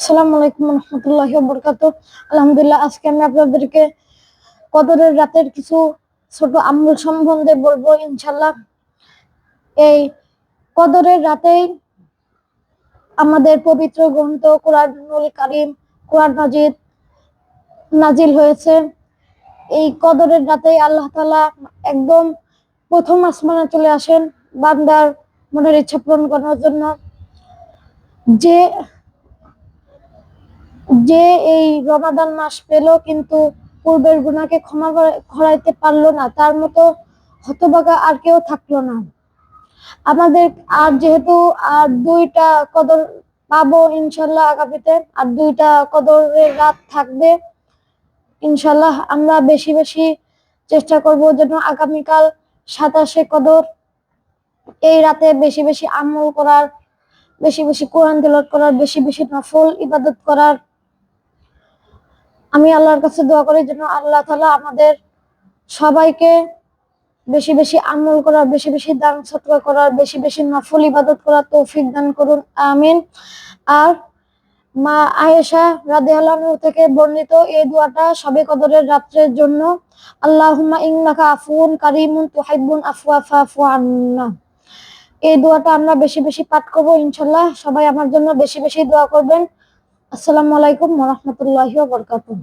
আসসালামু আলাইকুম রহমতুল্লাহি ওয়া বারাকাতুহু। আলহামদুলিল্লাহ, আজকে আমি আপনাদেরকে কদরের রাতের কিছু ছোট আমল সম্বন্ধে বলবো ইনশাআল্লাহ। এই কদরের রাতেই আমাদের পবিত্র গ্রন্থ কোরআনুল কারীম, কোরআন মাজিদ নাজিল হয়েছে। এই কদরের রাতেই আল্লাহ তাআলা একদম প্রথম আসমানে চলে আসেন বান্দার মনের ইচ্ছা পূরণ করার জন্য। যে যে এই রমাদান মাস পেল কিন্তু পূর্বের গুনাহকে ক্ষমা করাইতে পারলো না, তার মতো হতভাগা আর কেউ থাকলো না আমাদের। আর যেহেতু আর দুইটা কদর পাবো ইনশাল্লাহ আগামীতে, আর দুইটা কদরের রাত থাকবে ইনশাল্লাহ, আমরা বেশি বেশি চেষ্টা করব যেন আগামীকাল 27শে কদর এই রাতে বেশি বেশি আমল করার, বেশি বেশি কোরআন তেলাওয়াত করার, বেশি বেশি নফল ইবাদত করার। আমি আল্লাহর কাছে দোয়া করি যেন আল্লাহ তাআলা আমাদের সবাইকে বেশি বেশি আমল করার, বেশি বেশি দান সদকা করার, বেশি বেশি নফল ইবাদত করার তৌফিক দান করুন, আমিন। আর মা আয়েশা রাদিয়াল্লাহু আনহা থেকে বর্ণিত এই দোয়াটা সবে কদরের রাত্রের জন্য, আল্লাহুম্মা ইন্নাকা আফুউন কারীমুন তুহিব্বুল আফওয়া ফা'ফু আন্না। এই দোয়াটা আমরা বেশি বেশি পাঠ করব ইনশাআল্লাহ। সবাই আমার জন্য বেশি বেশি দোয়া করবেন। আসসালামু আলাইকুম ওয়া রাহমাতুল্লাহি ওয়া বারাকাতুহু।